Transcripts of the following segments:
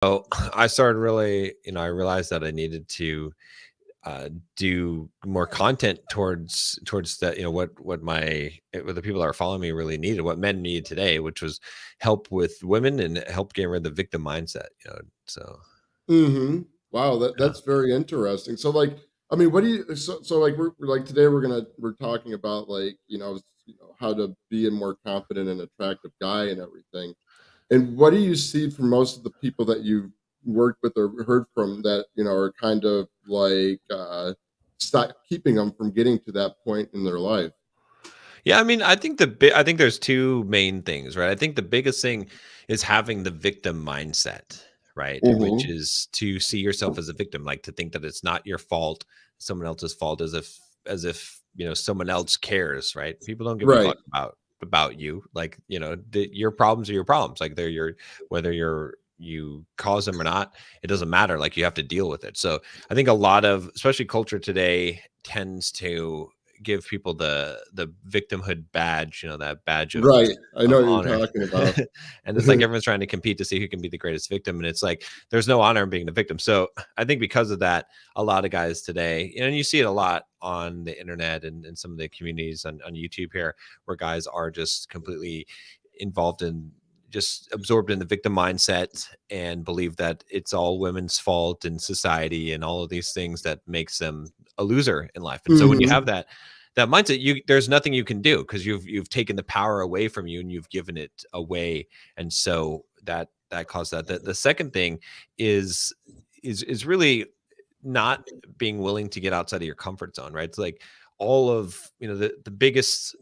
So I started really, I realized that I needed to do more content towards that, what the people that are following me really needed, what men need today, which was help with women and help getting rid of the victim mindset. So Mhm. Wow, yeah. that's very interesting. So, like, I mean, what do you like, we're like, today we're talking about, like, how to be a more confident and attractive guy and everything. And what do you see from most of the people that you've worked with or heard from that, are kind of like, stop keeping them from getting to that point in their life? Yeah, I mean, I think there's two main things, right? I think the biggest thing is having the victim mindset, right? Which Mhm. is to see yourself as a victim, like to think that it's not your fault, someone else's fault, as if someone else cares, right? People don't give a Right. fuck about you. Like, your problems are your problems. Like they're your whether you cause them or not, it doesn't matter. Like you have to deal with it. So I think a lot of, especially culture today, tends to give people the victimhood badge, that badge Right. I know of what you're honor. talking about. And it's like everyone's trying to compete to see who can be the greatest victim. And it's like there's no honor in being the victim. So I think because of that, a lot of guys today, and you see it a lot on the internet and some of the communities on YouTube here, where guys are just completely involved in just absorbed in the victim mindset and believe that it's all women's fault in society and all of these things that makes them a loser in life. And so when you have Mhm. that mindset, there's nothing you can do because you've taken the power away from you and you've given it away. And so that caused that. The second thing is is really not being willing to get outside of your comfort zone, right? It's like all of the biggest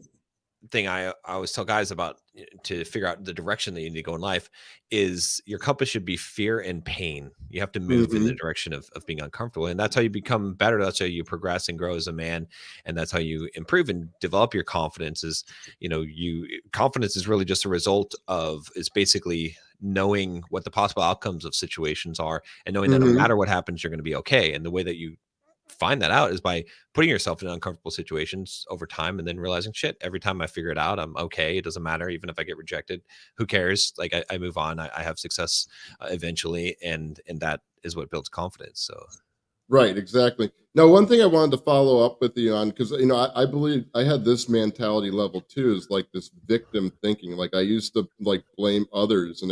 thing I always tell guys about, to figure out the direction that you need to go in life, is your compass should be fear and pain. You have to move in the Mhm. direction of being uncomfortable. And that's how you become better. That's how you progress and grow as a man. And that's how you improve and develop your confidence is, confidence is really just a result of, is basically knowing what the possible outcomes of situations are and knowing that no Mhm. matter what happens, you're going to be okay. And the way that you find that out is by putting yourself in uncomfortable situations over time and then realizing, shit, every time I figure it out, I'm okay. It doesn't matter. Even if I get rejected, who cares? Like I move on. I have success eventually. And that is what builds confidence. So Right, exactly. Now, one thing I wanted to follow up with you on, because I believe I had this mentality level too, is like this victim thinking. Like I used to like blame others and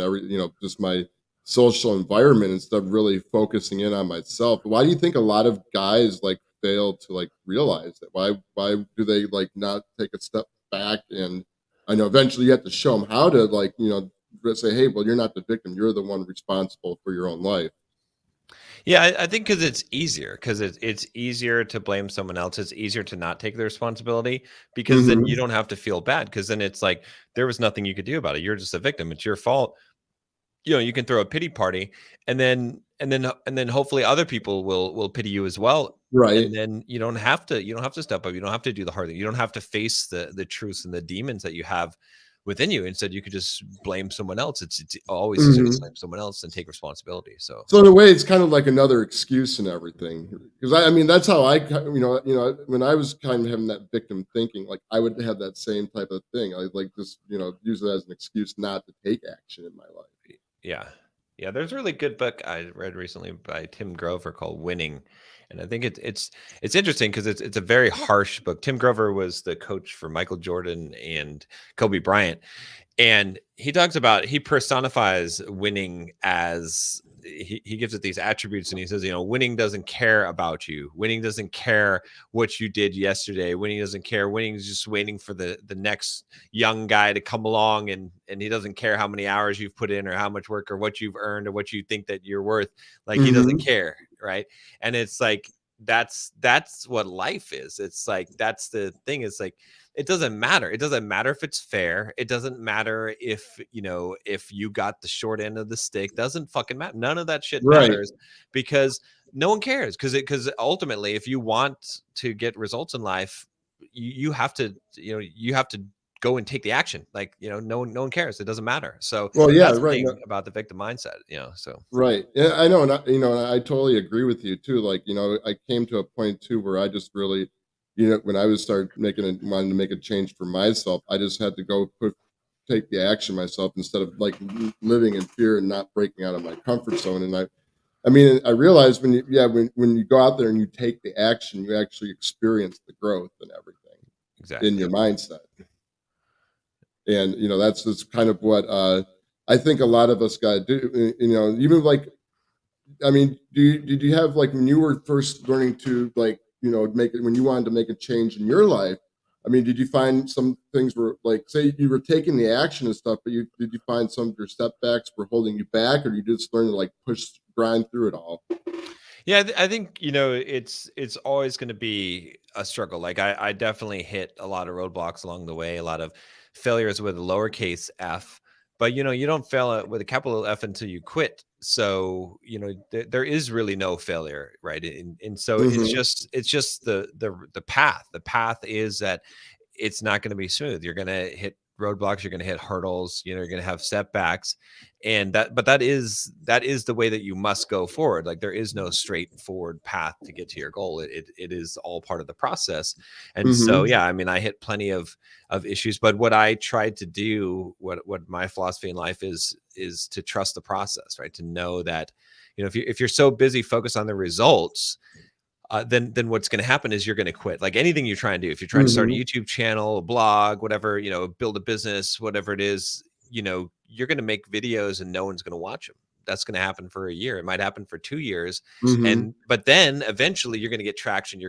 just my social environment instead of really focusing in on myself. Why do you think a lot of guys like fail to like realize that? Why do they like not take a step back? And I know eventually you have to show them how to like say, hey, well, you're not the victim. You're the one responsible for your own life. yeah, I think because it's easier, because it's easier to blame someone else. It's easier to not take the responsibility because then you Hmm. don't have to feel bad, because then it's like there was nothing you could do about it. You're just a victim. It's your fault. You can throw a pity party, and then hopefully other people will pity you as well. Right. And then you don't have to step up. You don't have to do the hard thing. You don't have to face the truths and the demons that you have within you. Instead, you could just blame someone else. It's always easier to Hmm. blame someone else and take responsibility. So So in a way, it's kind of like another excuse and everything. Because I mean, that's how when I was kind of having that victim thinking, like I would have that same type of thing. I like just use it as an excuse not to take action in my life. yeah. Yeah, there's a really good book I read recently by Tim Grover called Winning. And I think it's interesting because it's a very harsh book. Tim Grover was the coach for Michael Jordan and Kobe Bryant. And he personifies winning as, he gives it these attributes, and he says, winning doesn't care about you. Winning doesn't care what you did yesterday. Winning doesn't care. Winning is just waiting for the next young guy to come along, and he doesn't care how many hours you've put in or how much work or what you've earned or what you think that you're worth. Like he doesn't Hmm. care, right? And it's like that's what life is. It's like that's the thing. It's like it doesn't matter. It doesn't matter if it's fair. It doesn't matter if you got the short end of the stick. Doesn't fucking matter. None of that shit Right. matters because no one cares. Because ultimately, if you want to get results in life, you have to you have to go and take the action. Like no one cares. It doesn't matter. So Well, yeah. that's the Right. No, thing about the victim mindset. So right. Yeah, I know, and I totally agree with you too. Like, I came to a point too where I just really, when I was start wanting to make a change for myself, I just had to go put take the action myself instead of like living in fear and not breaking out of my comfort zone. And I mean, I realized when you go out there and you take the action, you actually experience the growth and everything in Exactly. your mindset. And that's just kind of what I think a lot of us got to do. Even like, I mean, did you have like when you were first learning to like make it when you wanted to make a change in your life? I mean, did you find some things were like, say you were taking the action and stuff, but did you find some of your setbacks were holding you back, or you just learn to like grind through it all? Yeah, I think it's always going to be a struggle. Like I definitely hit a lot of roadblocks along the way, a lot of failures with a lowercase f. But you don't fail it with a capital F until you quit. So there is really no failure, right? And so Hmm. it's just the path. The path is that it's not going to be smooth. You're going to hit roadblocks, you're going to hit hurdles, you're going to have setbacks, and that is the way that you must go forward. Like there is no straightforward path to get to your goal. It is all part of the process. And so Hmm. yeah, I mean, I hit plenty of issues, but what I tried to do, what my philosophy in life is to trust the process, right? To know that if you're so busy focused on the results, then what's going to happen is you're going to quit. Like anything you try and do, if you're trying to start a Hmm. YouTube channel, a blog, whatever, build a business, whatever it is, you're going to make videos and no one's going to watch them. That's going to happen for a year. It might happen for 2 years. Hmm. But then eventually you're going to get traction.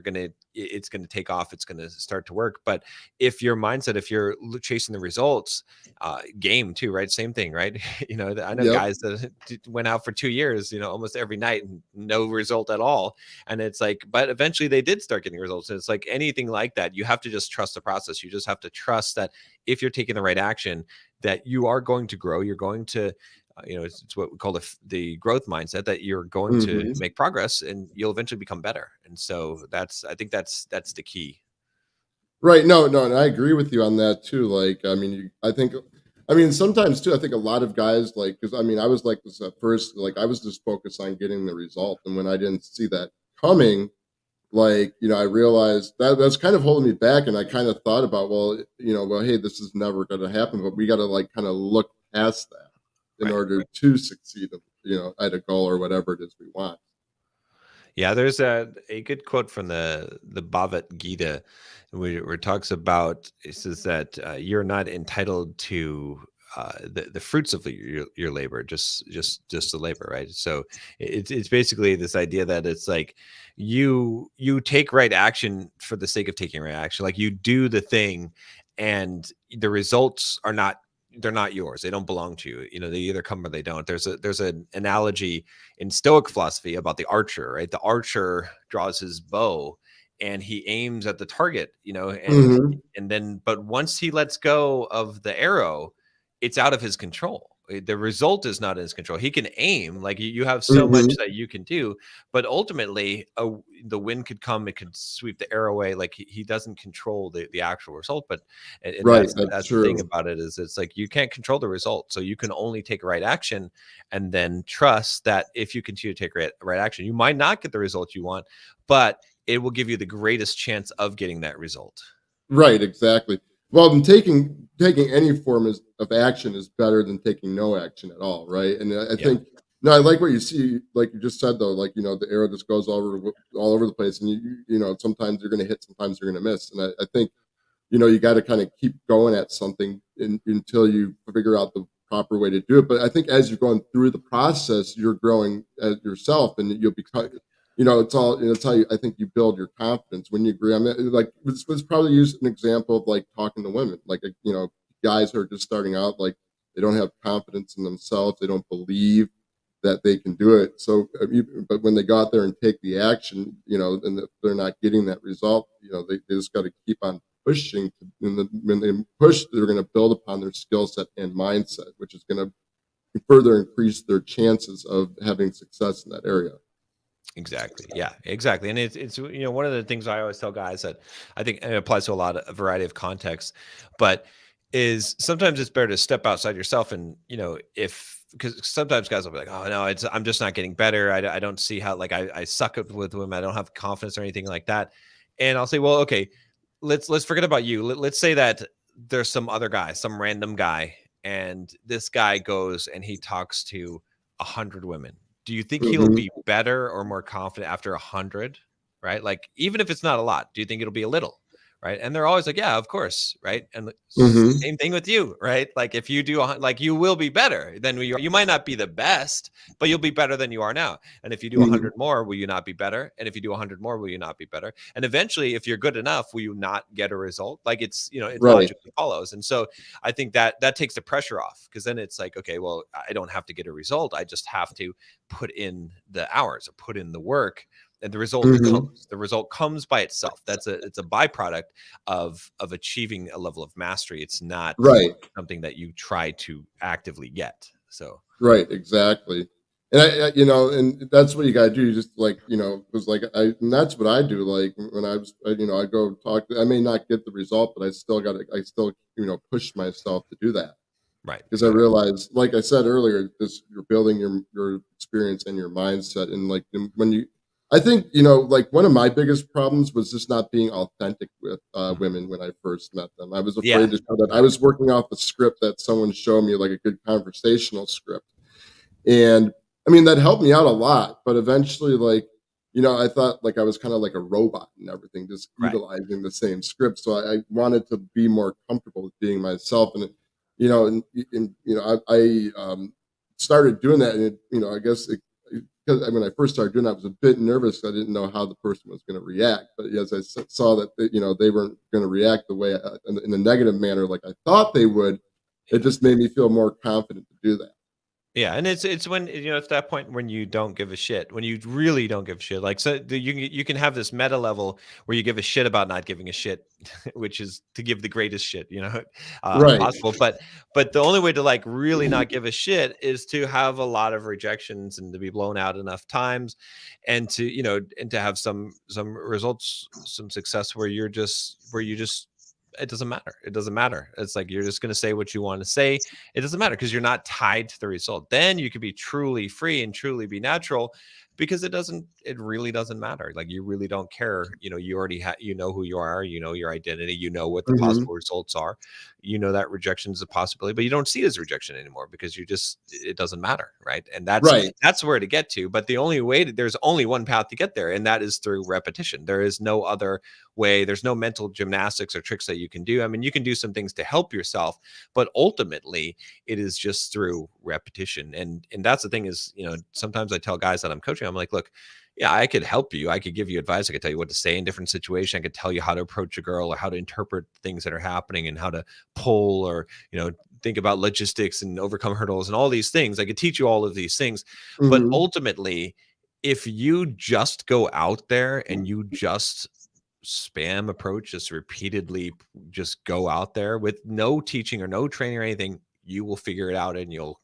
It's going to take off. It's going to start to work. But if your mindset, if you're chasing the results, game too, right? Same thing, right? I know Yep. guys that went out for 2 years, almost every night and no result at all, and it's like, but eventually they did start getting results. And it's like anything like that, you have to just trust the process. You just have to trust that if you're taking the right action, that you are going to grow. You're going to, it's what we call the growth mindset, that you're going to Hmm. make progress and you'll eventually become better. And so I think that's the key. Right. No, no, and I agree with you on that too. Like, I mean, I mean, sometimes too, I think a lot of guys like, because I mean, I was like this at first, like, I was just focused on getting the result. And when I didn't see that coming, like, I realized that's kind of holding me back. And I kind of thought about, well, hey, this is never going to happen, but we got to like kind of look past that in Right. order to succeed, at a goal or whatever it is we want. Yeah, there's a good quote from the Bhagavad Gita, where it talks about, it says that you're not entitled to the fruits of your labor, just the labor, right? So it's basically this idea that it's like you take right action for the sake of taking right action. Like you do the thing, and the results are not, they're not yours. They don't belong to you. They either come or they don't. There's an analogy in Stoic philosophy about the archer, right? The archer draws his bow and he aims at the target, Hmm. and then, but once he lets go of the arrow, it's out of his control. The result is not in his control. He can aim, like you have so much Hmm. that you can do, but ultimately, the wind could come, it could sweep the arrow away. Like he doesn't control the actual result. But and Right. that's That's the thing true. about it, is it's like you can't control the result, so you can only take right action, and then trust that if you continue to take right action, you might not get the result you want, but it will give you the greatest chance of getting that result. Right, exactly. Well, then taking any form of action is better than taking no action at all, right? And I Yeah. think no, I like what you see, like you just said though, like the arrow just goes all over the place, and sometimes you're going to hit, sometimes you're going to miss, and I think you got to kind of keep going at something until you figure out the proper way to do it. But I think as you're going through the process, you're growing as yourself, and you'll become, it's how I think you build your confidence when you agree. I mean, like let's probably use an example of like talking to women, like guys who are just starting out, like they don't have confidence in themselves, they don't believe that they can do it. So, but when they go out there and take the action, and if they're not getting that result, they just got to keep on pushing. When they push, they're going to build upon their skill set and mindset, which is going to further increase their chances of having success in that area. Exactly. Yeah, exactly. And it's one of the things I always tell guys, that I think it applies to a variety of contexts, but is sometimes it's better to step outside yourself. And if, because sometimes guys will be like, oh no, I'm just not getting better. I don't see how, like I suck with women. I don't have confidence or anything like that. And I'll say, well, okay, let's forget about you. Let's say that there's some other guy, some random guy, and this guy goes and he talks to 100 women. Do you think he'll Mm-hmm. be better or more confident after 100? Right? Like, even if it's not a lot, do you think it'll be a little? Right? And they're always like, yeah, of course. Right? And Mm-hmm. same thing with you, right? Like, if you do, like, you will be better than you are. You might not be the best, but you'll be better than you are now. And if you do Mm-hmm. 100 more, will you not be better? And if you do 100 more, will you not be better? And eventually, if you're good enough, will you not get a result? Like, it's, it Right. logically follows. And so I think that that takes the pressure off, because then it's like, okay, well, I don't have to get a result. I just have to put in the hours or put in the work, and the result comes. Mm-hmm. The result comes by itself. It's a byproduct of achieving a level of mastery. It's not Right. something that you try to actively get. So Right, exactly. And and that's what you gotta do. You just like, because like and that's what I do. Like when I go talk. I may not get the result, but I still, push myself to do that right, because I realize, like I said earlier, this you're building your experience and your mindset, and like when you, I think like one of my biggest problems was just not being authentic with mhm. women when I first met them. I was Yeah, afraid to show that I was working off a script that someone showed me, like a good conversational script, and I mean that helped me out a lot. But eventually, like I thought like I was kind of like a robot and everything, just right, utilizing the same script. So I wanted to be more comfortable with being myself, and I started doing that, and I guess because when I first started doing that, I was a bit nervous. I didn't know how the person was going to react, but as saw that they weren't going to react the way in a negative manner like I thought they would, it just made me feel more confident to do that. yeah, and it's when, it's that point when you don't give a shit, when you really don't give a shit. Like, so you can have this meta level where you give a shit about not giving a shit, which is to give the greatest shit, Right. possible. But the only way to, like, really not give a shit is to have a lot of rejections and to be blown out enough times, and to and to have some results, some success where you just, it doesn't matter. It doesn't matter. It's like you're just going to say what you want to say. It doesn't matter because you're not tied to the result. Then you can be truly free and truly be natural, because it really doesn't matter. Like, you really don't care. You already who you are, your identity, what the Hmm. possible results are. That rejection is a possibility, but you don't see it as rejection anymore because it doesn't matter. Right. And Right. that's where to get to. But the only way there's only one path to get there, and that is through repetition. There is no other way. There's no mental gymnastics or tricks that you can do. I mean, you can do some things to help yourself, but ultimately it is just through repetition. And that's the thing is, sometimes I tell guys that I'm coaching, I'm like, look, yeah, I could help you. I could give you advice. I could tell you what to say in different situations. I could tell you how to approach a girl or how to interpret things that are happening and how to pull or, think about logistics and overcome hurdles and all these things. I could teach you all of these things. But Hmm. ultimately, if you just go out there and you just spam approach, just repeatedly just go out there with no teaching or no training or anything, you will figure it out and you'll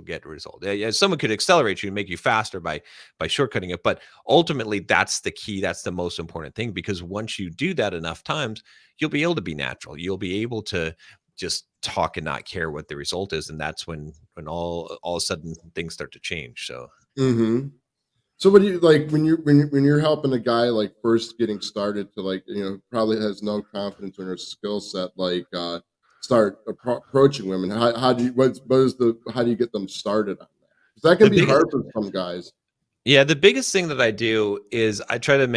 get a result. Yeah, someone could accelerate you and make you faster by shortcutting it, but ultimately that's the key. That's the most important thing, because once you do that enough times, you'll be able to be natural. You'll be able to just talk and not care what the result is, and that's when all of a sudden things start to change. So Hmm. So what do you like when you're helping a guy like first getting started to, like, probably has no confidence in her skill set, like start approaching women? How do you what is the how do you get them started on that? Because that can the be biggest hard for some guys. Yeah, the biggest thing that I do is I try to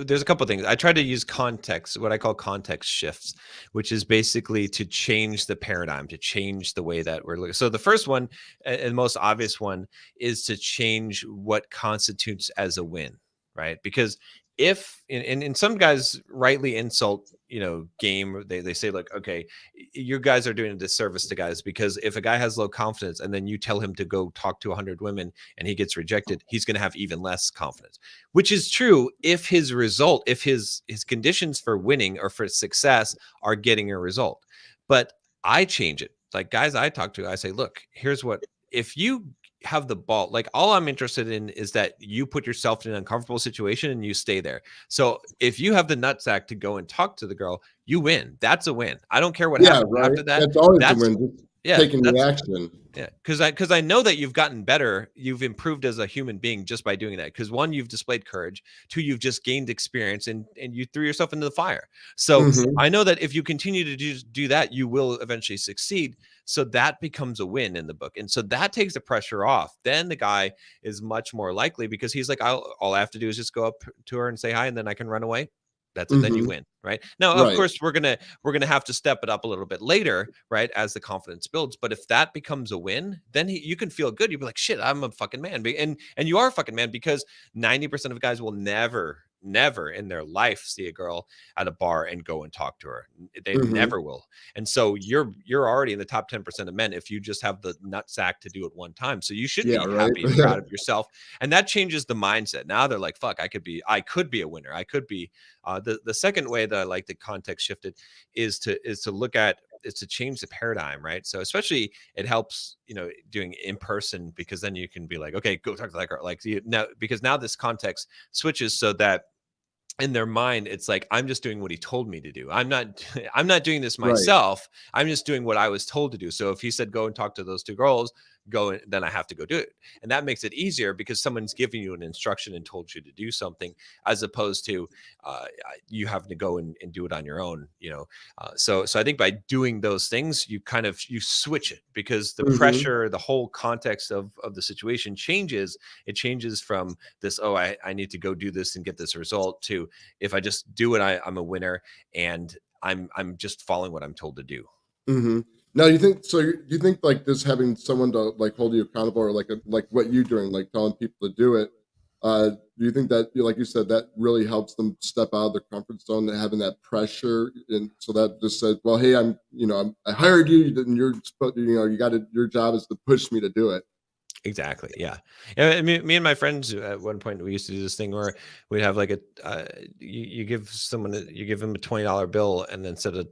there's a couple things. I try to use context, what I call context shifts, which is basically to change the paradigm, to change the way that we're looking. So the first one and most obvious one is to change what constitutes as a win, right? Because if and some guys rightly insult, game, they say, like, okay, you guys are doing a disservice to guys, because if a guy has low confidence and then you tell him to go talk to 100 women and he gets rejected, he's going to have even less confidence, which is true if his conditions for winning or for success are getting a result. But I change it. Like, guys I talk to, I say, look, here's what, if you have the ball, like, all I'm interested in is that you put yourself in an uncomfortable situation and you stay there. So if you have the nutsack to go and talk to the girl, you win. That's a win. I don't care what Yeah, happens right. after that. That's always a That's win. Yeah, taking the that's action. yeah, because I know that you've gotten better, you've improved as a human being just by doing that. Because one, you've displayed courage. Two, you've just gained experience, and you threw yourself into the fire. So Mhm. I know that if you continue to do that, you will eventually succeed. So that becomes a win in the book, and so that takes the pressure off. Then the guy is much more likely because he's like, all I have to do is just go up to her and say hi, and then I can run away. That's it. Then you Mhm. win, right? Now, of Right. course, we're gonna have to step it up a little bit later, right, as the confidence builds. But if that becomes a win, then you can feel good. You'll be like, shit, I'm a fucking man. And you are a fucking man because 90% of guys will never in their life see a girl at a bar and go and talk to her. They Mhm. never will. And so you're already in the top 10% of men if you just have the nut sack to do it one time. So you should Yeah, be right. happy and proud of yourself. And that changes the mindset. Now they're like, fuck, I could be a winner. I could be the second way that I like the context shifted is to look at is to change the paradigm, right? So especially it helps, doing in person because then you can be like, okay, go talk to that girl. Like now, because now this context switches so that in their mind it's like I'm just doing what he told me to do. I'm not doing this Right. myself. I'm just doing what I was told to do. So if he said go and talk to those two girls, then I have to go do it. And that makes it easier because someone's giving you an instruction and told you to do something, as opposed to you having to go and do it on your own. So I think by doing those things you kind of you switch it because the Mhm. pressure, the whole context of the situation changes. It changes from this, oh, I need to go do this and get this result, to if I just do it, I'm a winner, and I'm just following what I'm told to do. Mhm. Now you think so you think, like, this having someone to, like, hold you accountable or, like what you doing, like, telling people to do it, do you think that, like you said, that really helps them step out of their comfort zone and having that pressure, and so that just says, "Well, hey, I hired you, and you're supposed you gotta your job is to push me to do it." Exactly. Yeah. And me and my friends at one point we used to do this thing where we'd have like you give you give them a $20 bill and then set a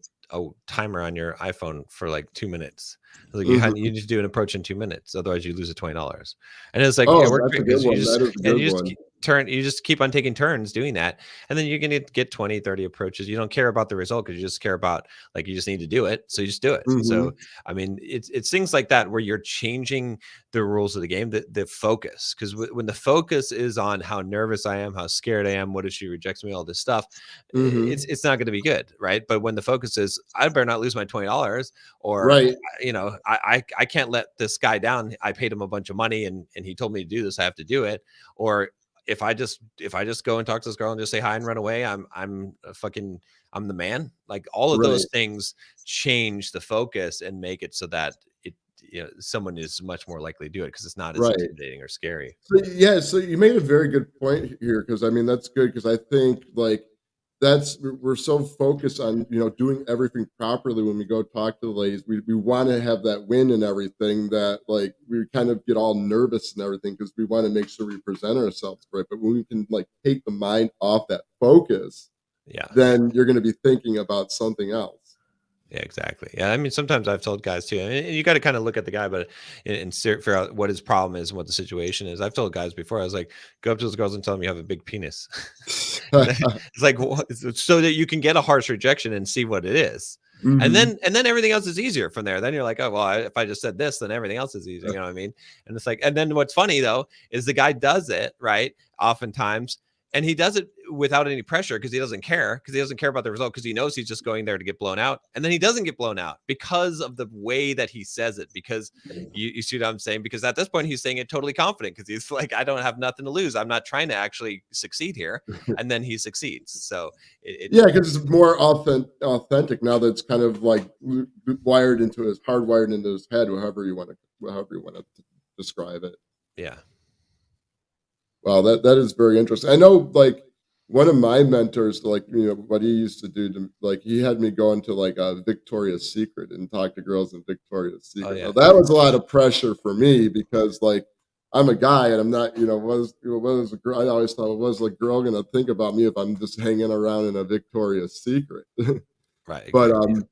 timer on your iPhone for like 2 minutes. Like you Mhm. just do an approach in 2 minutes, otherwise you lose the $20. And it's like it Oh, worked that's a great good because one. That is a good one. you just keep on taking turns doing that, and then you're gonna get 20, 30 approaches. You don't care about the result because you just care about, like, you just need to do it, so you just do it. So Mhm. I mean it's things like that where you're changing the rules of the game, the focus. Because when the focus is on how nervous I am, how scared I am, what if she rejects me, all this stuff, Mhm. it's not going to be good, right? But when the focus is I better not lose my $20, or Right. I can't let this guy down. I paid him a bunch of money and he told me to do this. I have to do it. Or if I just go and talk to this girl and just say hi and run away, I'm a fucking I'm the man. Like all of those Right. things change the focus and make it so that someone is much more likely to do it because it's not as Right. intimidating or scary. So, yeah, so you made a very good point here because I mean that's good because I think like we're so focused on doing everything properly when we go talk to the ladies. We want to have that win and everything that like we kind of get all nervous and everything because we want to make sure we present ourselves right. But when we can like take the mind off that focus, Yeah. then you're going to be thinking about something else. Yeah, exactly. Yeah, I mean, sometimes I've told guys too, and you got to kind of look at the guy, but figure out what his problem is and what the situation is. I've told guys before, I was like, go up to those girls and tell them you have a big penis. And then it's like so that you can get a harsh rejection and see what it is, and Hmm. then everything else is easier from there. Then you're like, oh well, if I just said this, then everything else is easier. You know what I mean? And it's like, and then what's funny though is the guy does it right oftentimes, and he does it without any pressure because he doesn't care about the result because he knows he's just going there to get blown out, and then he doesn't get blown out because of the way that he says it. Because you see what I'm saying? Because at this point he's saying it totally confident because he's like, I don't have nothing to lose. I'm not trying to actually succeed here, and then he succeeds. So Yeah, because it's more authentic now that it's kind of like wired into his hardwired into his head, however you want to describe it. yeah. Wow, that is very interesting. I know, like one of my mentors, like what he used to do to like he had me go into like a Victoria's Secret and talk to girls in Victoria's Oh Secret. Now yeah. that was a lot of pressure for me because like I'm a guy and I'm not, what is a girl? I always thought, what is a girl gonna think about me if I'm just hanging around in a Victoria's Secret? Right. But Exactly.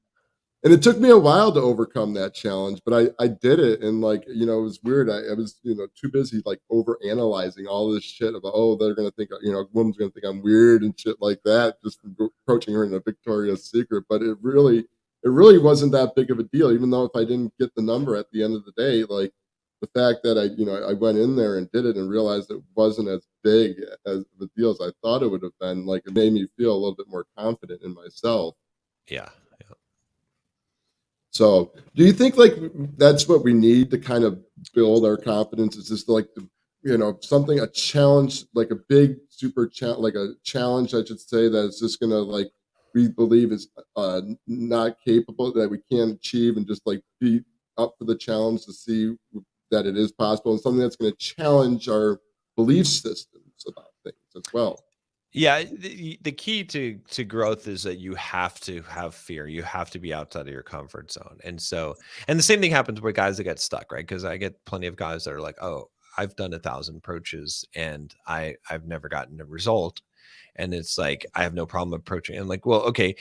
and it took me a while to overcome that challenge, but I did it, and like it was weird. I was too busy like over analyzing all this shit about they're gonna think a woman's gonna think I'm weird and shit like that just from approaching her in a Victoria's Secret. But it really it really wasn't that big of a deal, even though if I didn't get the number at the end of the day, like the fact that I went in there and did it and realized it wasn't as big as the deal as I thought it would have been, like it made me feel a little bit more confident in myself. Yeah. Yeah. So, do you think like that's what we need to kind of build our confidence? Is just like something, a challenge, like a big super challenge, like a challenge, I should say, that is just gonna like we believe is not capable, that we can't achieve, and just like be up for the challenge to see that it is possible, and something that's going to challenge our belief systems about things as well. Yeah, the key to growth is that you have to have fear. You have to be outside of your comfort zone. And the same thing happens with guys that get stuck, right? Because I get plenty of guys that are like, "Oh, I've done 1,000 approaches and I've never gotten a result." And it's like, I have no problem approaching. And like, well, okay,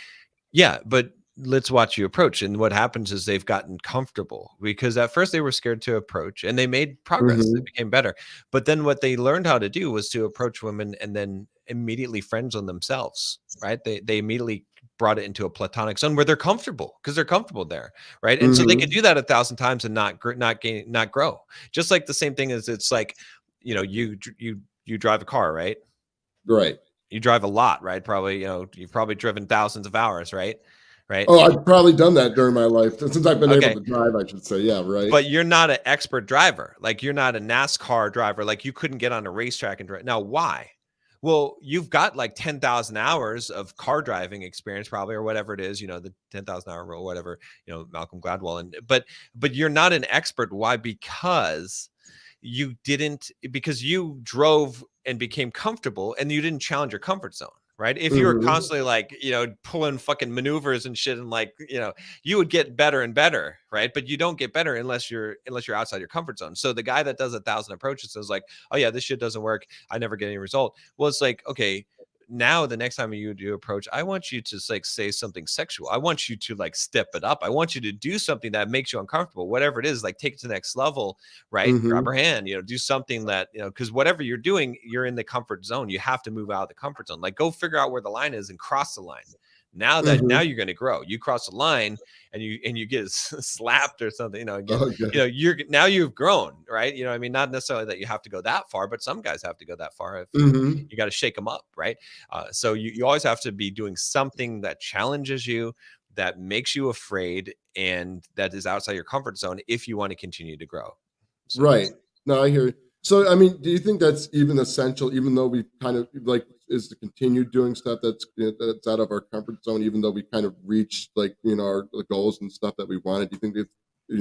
yeah, but let's watch you approach. And what happens is they've gotten comfortable because at first they were scared to approach and they made progress. They Hmm. became better. But then what they learned how to do was to approach women and then immediately friends on themselves, right? They immediately brought it into a platonic zone where they're comfortable because they're comfortable there, right? And so they could Hmm. do that 1,000 times and not grow. Just like the same thing as it's like, you drive a car, right? Right. You drive a lot, right? Probably, you've probably driven thousands of hours, right? Right. Oh, I've probably done that during my life since I've been able Okay. to drive, I should say. Yeah, right. But you're not an expert driver. Like you're not a NASCAR driver. Like you couldn't get on a racetrack and drive. Now, why? Well, you've got like 10,000 hours of car driving experience, probably, or whatever it is, the 10,000 hour rule, whatever, Malcolm Gladwell. But you're not an expert. Why? Because you drove and became comfortable and you didn't challenge your comfort zone. Right. If you were Hmm. constantly like, pulling fucking maneuvers and shit and like, you would get better and better. Right. But you don't get better unless you're outside your comfort zone. So the guy that does 1,000 approaches is like, oh yeah, this shit doesn't work. I never get any result. Well, it's like, okay, now the next time you do approach, I want you to like say something sexual. I want you to like step it up. I want you to do something that makes you uncomfortable, whatever it is, like take it to the next level, right? Grab Hmm. her hand, do something that, because whatever you're doing, you're in the comfort zone. You have to move out of the comfort zone. Like go figure out where the line is and cross the line. Now Hmm. you're going to grow. You cross the line and you get slapped or something, again, Okay. you've grown, right? I mean, not necessarily that you have to go that far, but some guys have to go that far if Hmm. you got to shake them up, right? So you always have to be doing something that challenges you, that makes you afraid, and that is outside your comfort zone if you want to continue to grow. So Right. No, I hear you. So, I mean, do you think that's even essential, even though we kind of like is to continue doing stuff that's out of our comfort zone, even though we kind of reached like our the goals and stuff that we wanted? Do you think it's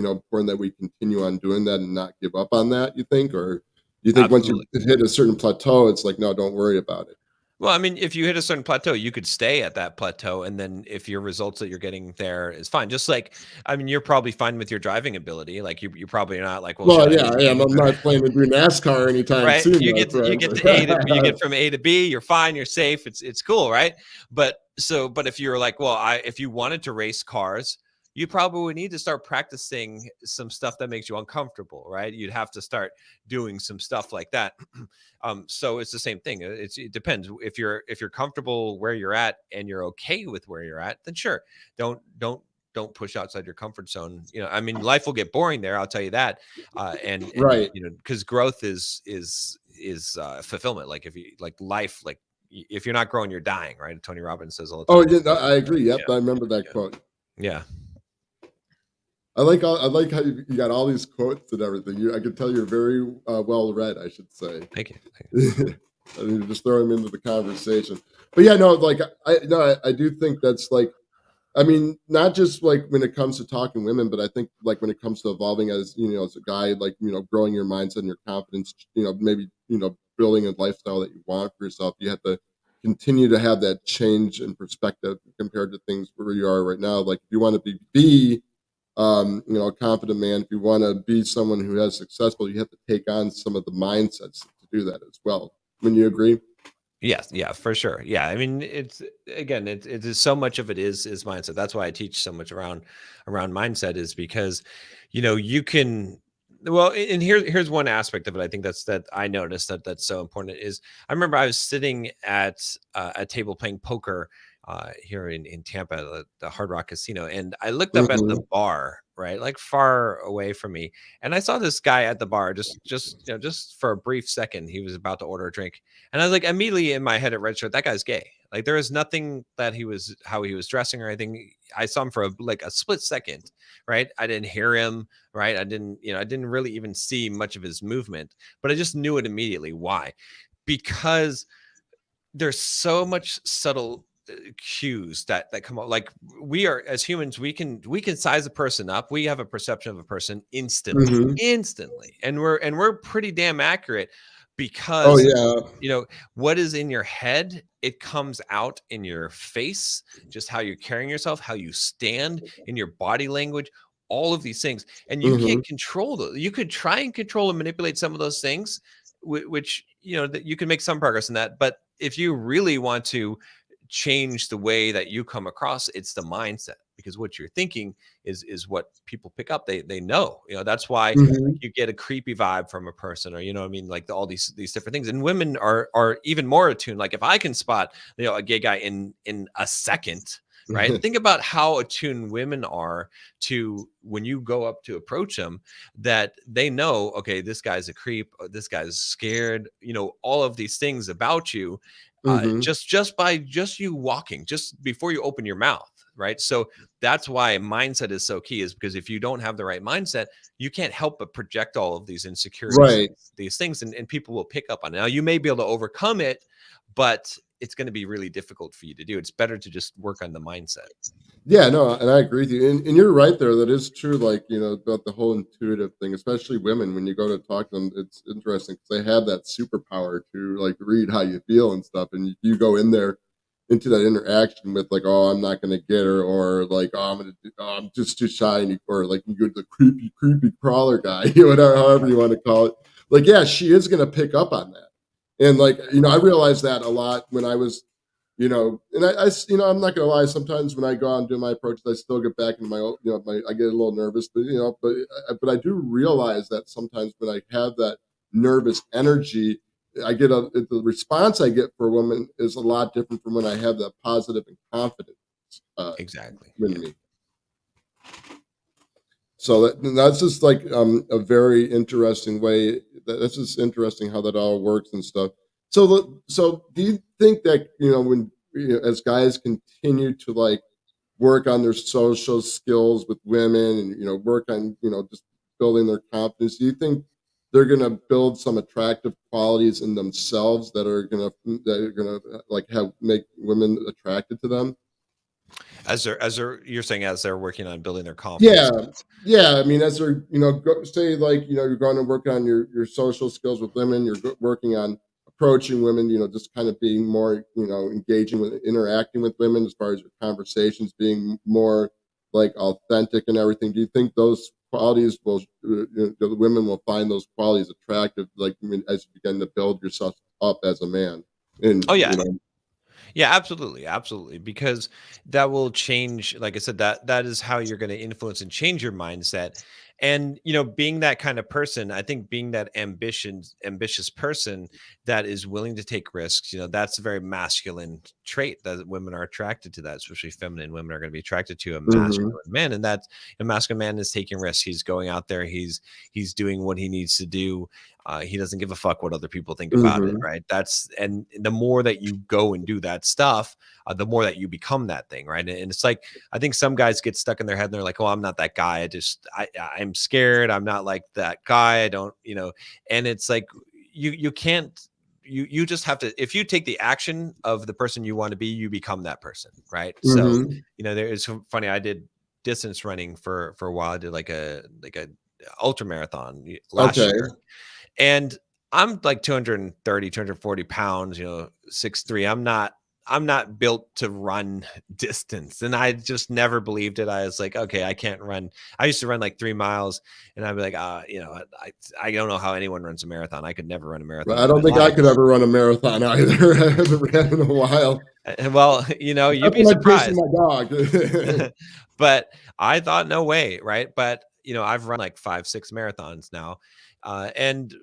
important that we continue on doing that and not give up on that? You think, or do you think once you absolutely. hit a certain plateau, it's like no, don't worry about it? Well, I mean, if you hit a certain plateau, you could stay at that plateau. And then if your results that you're getting there is fine, just like, I mean, you're probably fine with your driving ability. Like you probably not like, well, should Well, I yeah, hit I am. B? I'm not planning to do NASCAR anytime Right? soon, You though, get to, you Fred. get to you get from A to B, you're fine, you're safe, it's cool, right? But if you're like, well, if you wanted to race cars, you probably would need to start practicing some stuff that makes you uncomfortable, right? You'd have to start doing some stuff like that. So it's the same thing. It depends. If you're comfortable where you're at and you're okay with where you're at, then sure. Don't push outside your comfort zone. I mean, life will get boring there, I'll tell you that. And Right. because growth is fulfillment. Like if you like life, like if you're not growing, you're dying, right? Tony Robbins says all the Oh, time. yeah, no, I agree. Yeah, Yep, I remember that yeah, quote. yeah. I like how you got all these quotes and everything. I could tell you're very well read, I should say. Thank you. Thank you. I mean, just throw them into the conversation. But yeah, no, like I do think that's like, I mean, not just like when it comes to talking women, but I think like when it comes to evolving as as a guy, like growing your mindset and your confidence, maybe building a lifestyle that you want for yourself, you have to continue to have that change in perspective compared to things where you are right now. Like if you want to be a confident man, if you want to be someone who has successful, you have to take on some of the mindsets to do that as well. When you agree? Yes, yeah, for sure. Yeah, I mean, it's again, it is so much of it is mindset. That's why I teach so much around mindset is because, you can. Well, and here's one aspect of it. I think that I noticed that's so important is I remember I was sitting at a table playing poker here in Tampa, the Hard Rock Casino, and I looked up at the Mhm. bar, right, like far away from me, and I saw this guy at the bar, just for a brief second, he was about to order a drink, and I was like, immediately in my head it registered that guy's gay. Like there is nothing that he was how he was dressing or anything. I saw him for like a split second, right? I didn't hear him, right? I didn't really even see much of his movement, but I just knew it immediately. Why? Because there's so much subtle cues that come up. Like we are as humans, we can size a person up. We have a perception of a person Mhm. instantly, and we're pretty damn accurate Oh, because yeah. you know what is in your head, it comes out in your face, just how you're carrying yourself, how you stand, in your body language, all of these things, and you Mhm. can't control those. You could try and control and manipulate some of those things, which that you can make some progress in that, but if you really want to change the way that you come across, it's the mindset, because what you're thinking is what people pick up. They know, that's why Mhm. you get a creepy vibe from a person, or what I mean, like all these different things. And women are even more attuned. Like if I can spot a gay guy in a second, right? Think about how attuned women are to when you go up to approach them, that they know, okay, this guy's a creep, this guy's scared, all of these things about you, Mhm. just by just you walking, just before you open your mouth, right? So that's why mindset is so key, is because if you don't have the right mindset, you can't help but project all of these insecurities, Right. these things, and people will pick up on it. Now you may be able to overcome it, but it's going to be really difficult for you to do. It's better to just work on the mindset. Yeah, no, and I agree with you, and you're right there. That is true. Like about the whole intuitive thing, especially women. When you go to talk to them, it's interesting because they have that superpower to like read how you feel and stuff. And you go in there into that interaction with like, oh, I'm not going to get her, or like, oh, I'm just too shy, or like you go to the creepy crawler guy, whatever, however you want to call it. Like, yeah, she is going to pick up on that, and like I realized that a lot when I was and I'm not gonna lie. Sometimes when I go out and do my approaches, I still get back into my, I get a little nervous, but but I do realize that sometimes when I have that nervous energy, the response I get for a woman is a lot different from when I have that positive and confidence uh, Exactly. in Yeah. me. So that's just like a very interesting way. That's just interesting how that all works and stuff. So do you think that when as guys continue to like work on their social skills with women and work on just building their confidence, do you think they're going to build some attractive qualities in themselves that are going to like have make women attracted to them? As they're you're saying, as they're working on building their confidence. Yeah, yeah. I mean, as they're say like you're going to work on your social skills with women. You're working on approaching women. Just kind of being more engaging with interacting with women as far as your conversations being more like authentic and everything. Do you think those qualities will the women will find those qualities attractive? Like as you begin to build yourself up as a man, and Oh yeah. Yeah, absolutely, absolutely, because that will change. Like I said, that is how you're going to influence and change your mindset. And being that kind of person, I think being that ambitious person that is willing to take risks, that's a very masculine trait, that women are attracted to that, especially feminine women are going to be attracted to a hmm masculine man. And that a masculine man is taking risks. He's going out there. He's doing what he needs to do. He doesn't give a fuck what other people think about it, hmm right? And the more that you go and do that stuff, the more that you become that thing, right? And it's like I think some guys get stuck in their head and they're like, "Oh, I'm not that guy. I'm scared. I'm not like that guy. I don't, And it's like you can't. You just have to. If you take the action of the person you want to be, you become that person, right? So hmm there is funny. I did distance running for a while. I did like a ultra marathon last Okay. year, and I'm like 230, 240 pounds, 6'3". I'm not built to run distance. And I just never believed it. I was like, okay, I can't run. I used to run like 3 miles, and I'd be like, I don't know how anyone runs a marathon. I could never run a Well, marathon I in my don't think I life. could ever run a marathon either. I haven't ran in a while. Well, you'd Except be when I'm chasing surprised. my dog. But I thought, no way, right? But I've run like 5, 6 marathons now, and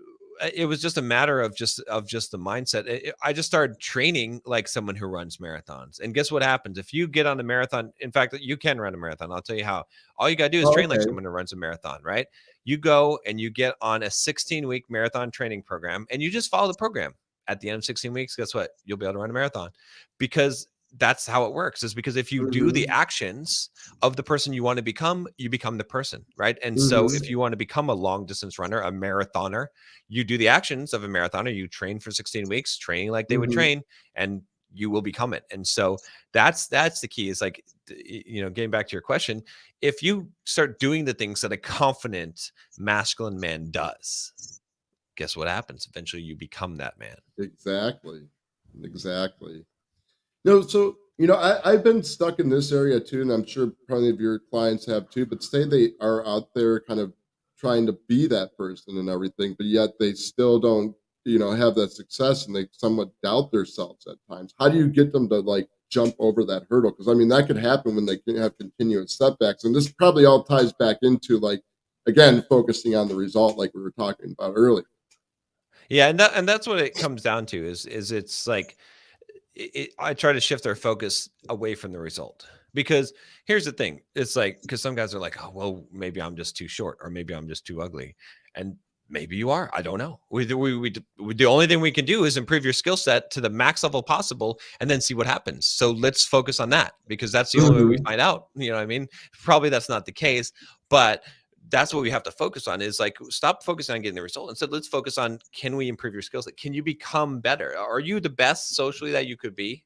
it was just a matter of just the mindset. I just started training like someone who runs marathons, and guess what happens if you get on a marathon? In fact, you can run a marathon. I'll tell you how. All you got to do is Oh, train like okay. someone who runs a marathon, right? You go and you get on a 16-week marathon training program, and you just follow the program. At the end of 16 weeks, guess what? You'll be able to run a marathon, because that's how it works. Is because if you do the Mhm. actions of the person you want to become, you become the person, right? And so if Mhm. you want to become a long distance runner, a marathoner, you do the actions of a marathoner. You train for 16 weeks, training like they would Mhm. train, and you will become it. And so that's the key. Is like, getting back to your question, if you start doing the things that a confident masculine man does, guess what happens? Eventually, you become that man. Exactly. Exactly. No, so I've been stuck in this area too, and I'm sure plenty of your clients have too. But say they are out there kind of trying to be that person and everything, but yet they still don't, have that success, and they somewhat doubt themselves at times. How do you get them to like jump over that hurdle? Because I mean, that could happen when they can have continuous setbacks, and this probably all ties back into like again focusing on the result, like we were talking about earlier. Yeah, and that's what it comes down to. Is it's like, I try to shift their focus away from the result. Because here's the thing, it's like, because some guys are like, oh well, maybe I'm just too short, or maybe I'm just too ugly, and maybe you are. I don't know. The only thing we can do is improve your skill set to the max level possible, and then see what happens. So let's focus on that, because that's the only way we Hmm. find out. You know what I mean? Probably that's not the case, but that's what we have to focus on. Is like, stop focusing on getting the result. Instead, let's focus on, can we improve your skills? Like, can you become better? Are you the best socially that you could be?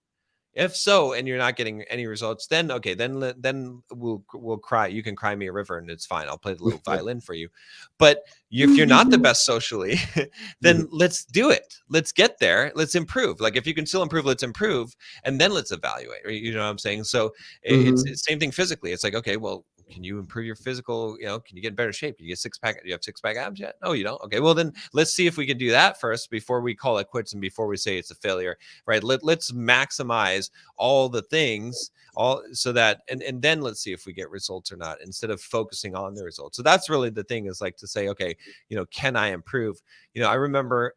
If so, and you're not getting any results, then okay, then we'll cry. You can cry me a river, and it's fine. I'll play the little violin for you. But if you're not the best socially, then let's do it. Let's get there. Let's improve. Like, if you can still improve, let's improve, and then let's evaluate. You know what I'm saying? So it's Hmm. same thing physically. It's like, okay, well, can you improve your physical? Can you get in better shape? Do you get six pack? Do you have six pack abs yet? No, you don't. Okay, well then let's see if we can do that first before we call it quits and before we say it's a failure, right? Let's maximize all the things, all, so that, and then let's see if we get results or not, instead of focusing on the results. So that's really the thing, is like to say, okay, can I improve? I remember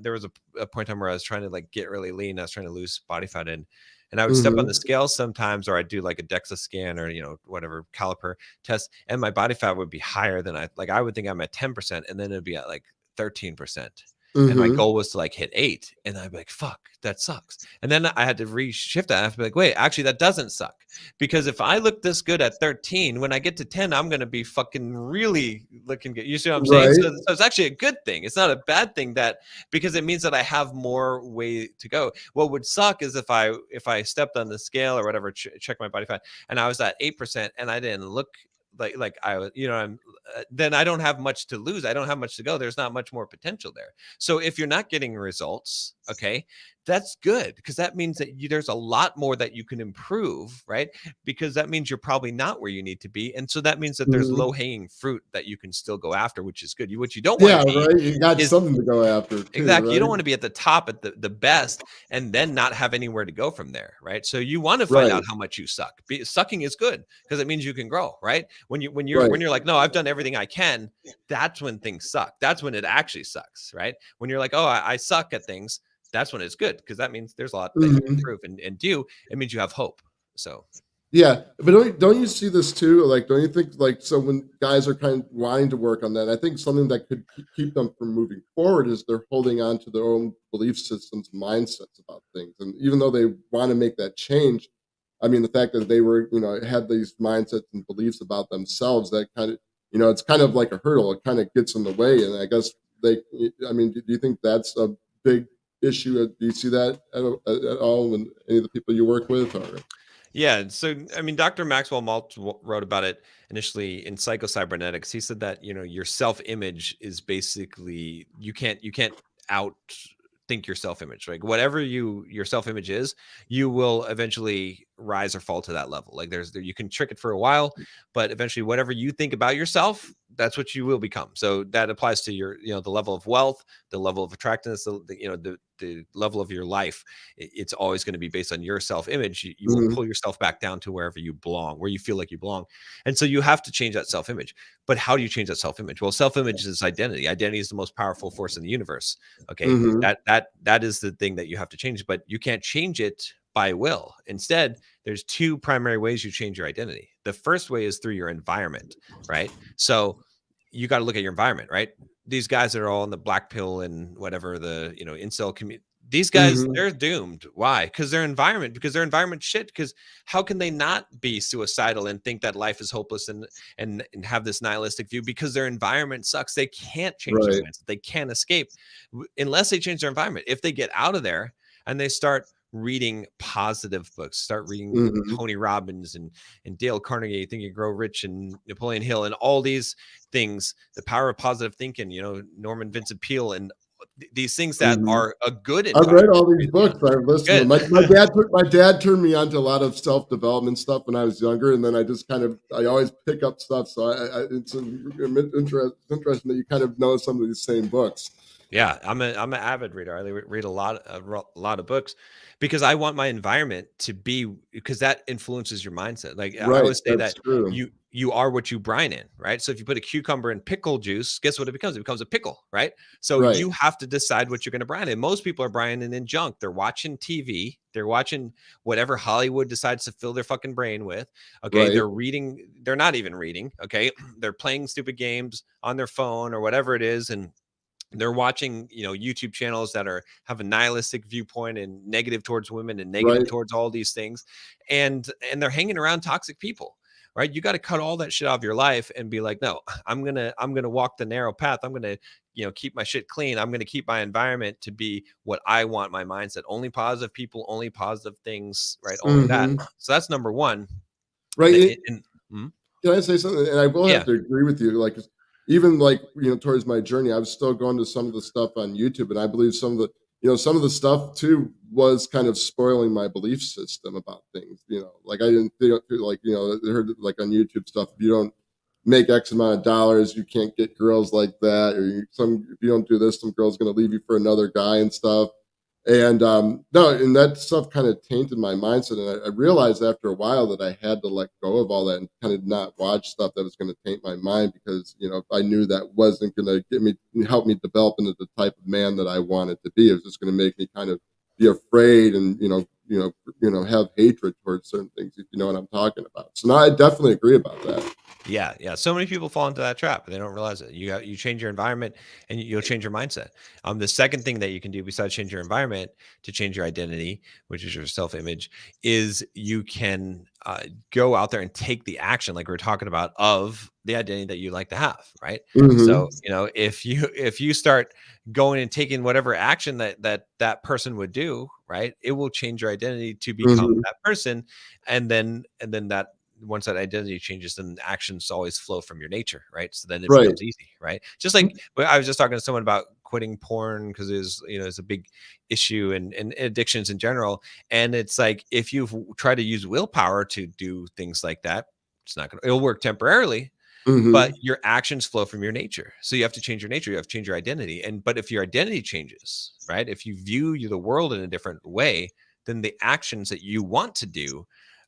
there was a point in time where I was trying to like get really lean. I was trying to lose body fat in. And I would step on the Hmm. scale sometimes, or I'd do like a DEXA scan, or whatever caliper test, and my body fat would be higher than I would think I'm at 10%, and then it'd be at like 13%. And my Hmm. goal was to like hit 8, and I'd be like, fuck, that sucks. And then I had to reshift that. I have to be like, wait, actually, that doesn't suck, because if I look this good at 13, when I get to 10, I'm gonna be fucking really looking good. You see what I'm saying? Right. So it's actually a good thing. It's not a bad thing, that because it means that I have more way to go. What would suck is if I stepped on the scale or whatever, check my body fat, and I was at 8%, and I didn't look like I was, I'm then I don't have much to lose. I don't have much to go. There's not much more potential there. So if you're not getting results, okay, that's good, because that means that there's a lot more that you can improve, right? Because that means you're probably not where you need to be, and so that means that there's Hmm. low hanging fruit that you can still go after, which is good. What you don't want to Yeah, be right. You got is, something to go after too, exactly, you don't right? want to be at the top, at the best, and then not have anywhere to go from there, right? So you want to find out Right. how much you suck. Sucking is good, because it means you can grow, right? When Right. you're like, no, I've done everything I can, that's when things suck. That's when it actually sucks, right? When you're like, oh, I suck at things, that's when it's good, because that means there's a lot that you can Mhm. improve and do. It means you have hope. So Yeah, but don't you see this too? Like, don't you think like so when guys are kind of wanting to work on that, I think something that could keep them from moving forward is they're holding on to their own belief systems, mindsets about things, and even though they want to make that change, I mean, the fact that they were, had these mindsets and beliefs about themselves, that kind of, it's kind of like a hurdle. It kind of gets in the way, and I guess they. I mean, do you think that's a big issue? Do you see that at all in any of the people you work with, or? yeah, so I mean, Dr. Maxwell Maltz wrote about it initially in Psychocybernetics. He said that your self-image is basically, you can't out think your self-image. Like, whatever your self-image is, you will eventually rise or fall to that level. Like, you can trick it for a while, but eventually, whatever you think about yourself, that's what you will become. So that applies to your, the level of wealth, the level of attractiveness, the level of your life. It's always going to be based on your self-image. You will Mhm. pull yourself back down to wherever you belong, where you feel like you belong. And so you have to change that self-image. But how do you change that self-image? Well, self-image is identity. Identity is the most powerful force in the universe. Okay. Mhm. That is the thing that you have to change, but you can't change it by will. Instead, there's two primary ways you change your identity. The first way is through your environment, right? So you got to look at your environment, right? These guys that are all in the black pill and whatever, the incel community, these guys, Mhm. they're doomed. Why? Because their environment shit. Because how can they not be suicidal and think that life is hopeless and have this nihilistic view? Because their environment sucks. They can't change their Right. mindset. They can't escape unless they change their environment. If they get out of there and they start reading positive books, start reading Mhm. Tony Robbins and Dale Carnegie, Think and Grow Rich, and Napoleon Hill, and all these things, the power of positive thinking, Norman Vincent Peale, and these things that Mhm. are a good I've read environment. all these books. I've listened to them. Good. My dad turned me on to a lot of self development stuff when I was younger, and then I always pick up stuff. So it's interesting that you kind of know some of these same books. Yeah, I'm an avid reader. I read a lot of books because I want my environment to be, because that influences your mindset. Like I Right, always say that's that true. you are what you brine in, right? So if you put a cucumber in pickle juice, guess what it becomes? It becomes a pickle, right? So Right, you have to decide what you're going to brine in. Most people are brining in junk. They're watching TV. They're watching whatever Hollywood decides to fill their fucking brain with. Okay, right, they're reading. They're not even reading. Okay, they're playing stupid games on their phone or whatever it is, and they're watching YouTube channels that have a nihilistic viewpoint and negative towards women and negative right, towards all these things, and they're hanging around toxic people, right? You got to cut all that shit out of your life and be like, no, I'm gonna walk the narrow path. I'm gonna keep my shit clean. I'm gonna keep my environment to be what I want. My mindset, only positive people, only positive things, right? Only that. hmm So that's number one. right. Mhm. Can I say something? And I will have Yeah, to agree with you. Like, even like towards my journey, I was still going to some of the stuff on YouTube, and I believe some of the stuff too was kind of spoiling my belief system about things. Like I didn't feel like I heard like on YouTube stuff. If you don't make X amount of dollars, you can't get girls like that, or if you don't do this, some girl's going to leave you for another guy and stuff. And no, and that stuff kind of tainted my mindset. And I realized after a while that I had to let go of all that and kind of not watch stuff that was going to taint my mind, because I knew that wasn't going to help me develop into the type of man that I wanted to be. It was just going to make me kind of be afraid and have hatred towards certain things. If you know what I'm talking about. So no, I definitely agree about that. yeah. So many people fall into that trap, and they don't realize it. You change your environment, and you'll change your mindset. The second thing that you can do besides change your environment to change your identity, which is your self-image, is you can go out there and take the action, like we are talking about, of the identity that you like to have, right? So Hmm. if you start going and taking whatever action that person would do, right, it will change your identity to become Hmm. that person, and then that, once that identity changes, then actions always flow from your nature, right? So then it Right. becomes easy, right? Just like I was just talking to someone about quitting porn because it's a big issue, and addictions in general. And it's like, if you try to use willpower to do things like that, it'll work temporarily, but Hmm. your actions flow from your nature. So you have to change your nature. You have to change your identity. But if your identity changes, right? If you view the world in a different way, then the actions that you want to do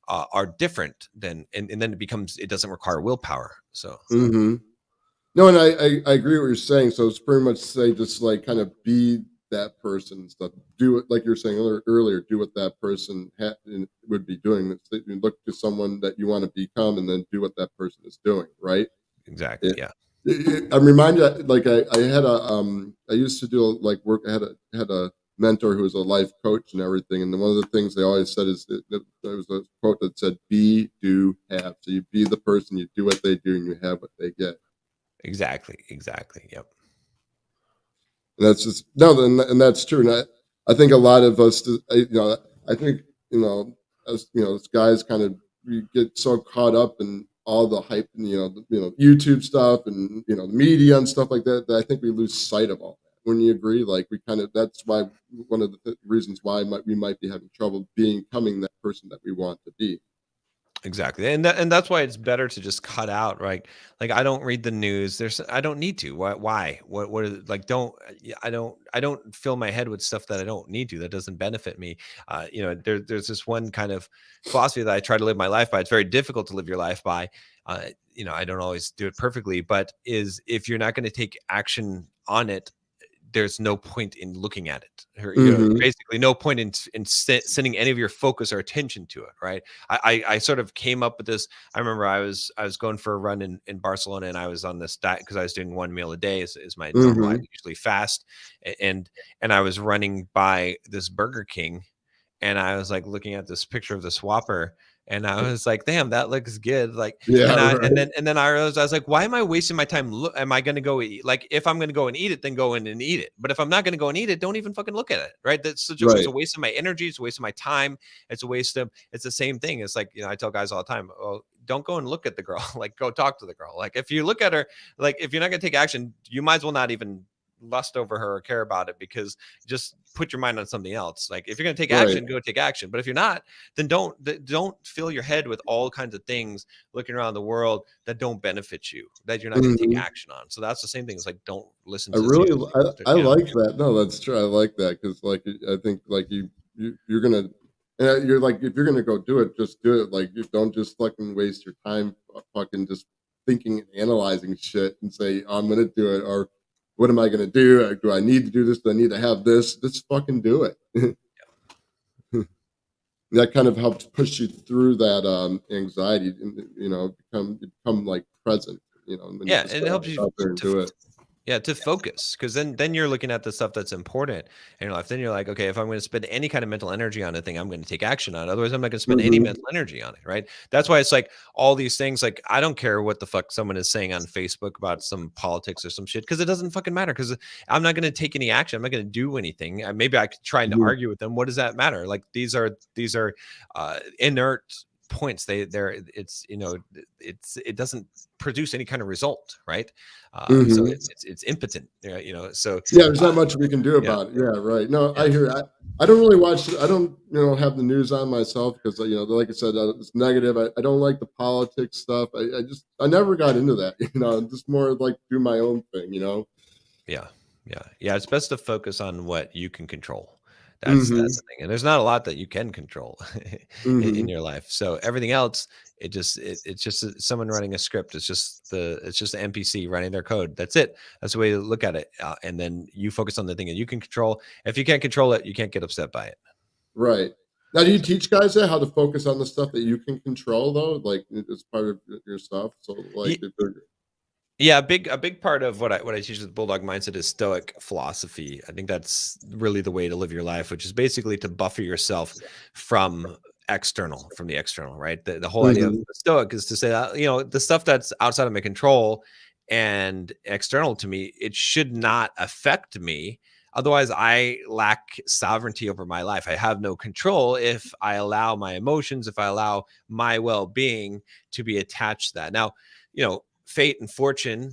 are different and then it doesn't require willpower. So Hmm. No, and I agree with what you're saying. So it's pretty much say just like kind of be that person and stuff. Do it like you were saying earlier. Do what that person would be doing. You look to someone that you want to become, and then do what that person is doing. Right. exactly. It, Yeah. I'm reminded, like I had I used to do like work. I had a mentor who was a life coach and everything. And one of the things they always said is there was a quote that said, "Be, do, have." So you be the person, you do what they do, and you have what they get. Exactly. Yep. And that's just no, and that's true. And I think a lot of us, I think as guys, kind of we get so caught up in all the hype, and YouTube stuff, and the media and stuff like that, that I think we lose sight of all that. When you agree, like we kind of that's why one of the reasons why we might be having trouble becoming that person that we want to be. Exactly. And that's why it's better to just cut out, right? Like I don't read the news. I don't need to. Why? What is like don't I don't fill my head with stuff that I don't need to. That doesn't benefit me. There's this one kind of philosophy that I try to live my life by. It's very difficult to live your life by. I don't always do it perfectly, but is if you're not going to take action on it, there's no point in looking at it. Or, Hmm. basically no point in sending any of your focus or attention to it, right? I sort of came up with this. I remember I was going for a run in Barcelona, and I was on this diet because I was doing one meal a day is my normal. I Hmm. usually fast, and I was running by this Burger King, and I was like looking at this picture of this Whopper, and I was like, "Damn, that looks good!" Like, Yeah, and I and right. then and then I realized I was like, "Why am I wasting my time? Am I going to go eat? Like, if I'm going to go and eat it, then go in and eat it. But if I'm not going to go and eat it, don't even fucking look at it, right? It's a Right. waste of my energy. It's a waste of my time. It's a waste of. It's the same thing. It's like I tell guys all the time, "Oh, don't go and look at the girl. Like, go talk to the girl. Like, if you look at her, like, if you're not going to take action, you might as well not even." Lust over her or care about it, because just put your mind on something else. Like if you're going to take Right. action, go take action. But if you're not, then don't fill your head with all kinds of things looking around the world that don't benefit you, that you're not going to take Hmm. action on. So that's the same thing. It's like don't listen I to these. really, I Yeah, like that. No, that's true. I like that because, like, I think, like, you're gonna, and you're like, if you're gonna go do it, just do it. Like, you don't just fucking waste your time, fucking just thinking and analyzing shit and say, oh, I'm gonna do it, or what am I gonna do? Do I need to do this? Do I need to have this? Just fucking do it. That kind of helps push you through that anxiety, and become like present. When you yeah, just and it go helps you out there and to do it. yeah, to focus, because then you're looking at the stuff that's important in your life. Then you're like, okay, if I'm going to spend any kind of mental energy on a thing, I'm going to take action on it. Otherwise, I'm not going to spend any Hmm. mental energy on it, right? That's why it's like all these things. Like I don't care what the fuck someone is saying on Facebook about some politics or some shit, because it doesn't fucking matter. Because I'm not going to take any action. I'm not going to do anything. Maybe I could try to Hmm. argue with them. What does that matter? Like these are inert points. They're it doesn't produce any kind of result, right? So Hmm. it's impotent, so Yeah, there's uh, not much we can do yeah, about it. Yeah, right. No, yeah, I hear. I don't really watch. I don't, have the news on myself because, like I said, it's negative. I don't like the politics stuff. I never got into that. Just more like do my own thing. yeah, yeah. It's best to focus on what you can control. That's Hmm. the thing, and there's not a lot that you can control in Hmm. your life. So everything else, it's just someone running a script. It's just the NPC running their code. That's it. That's the way to look at it. And then you focus on the thing that you can control. If you can't control it, you can't get upset by it. Right. Now, do you So. teach guys that how to focus on the stuff that you can control, though? Like, it's part of your stuff. So, like, if they're, Yeah, a big part of what I teach with Bulldog Mindset is Stoic philosophy. I think that's really the way to live your life, which is basically to buffer yourself from from the external, right? The whole idea of hmm. the Stoic is to say that, the stuff that's outside of my control and external to me, it should not affect me. Otherwise, I lack sovereignty over my life. I have no control if I allow my emotions, if I allow my well-being to be attached to that. Now, fate and fortune,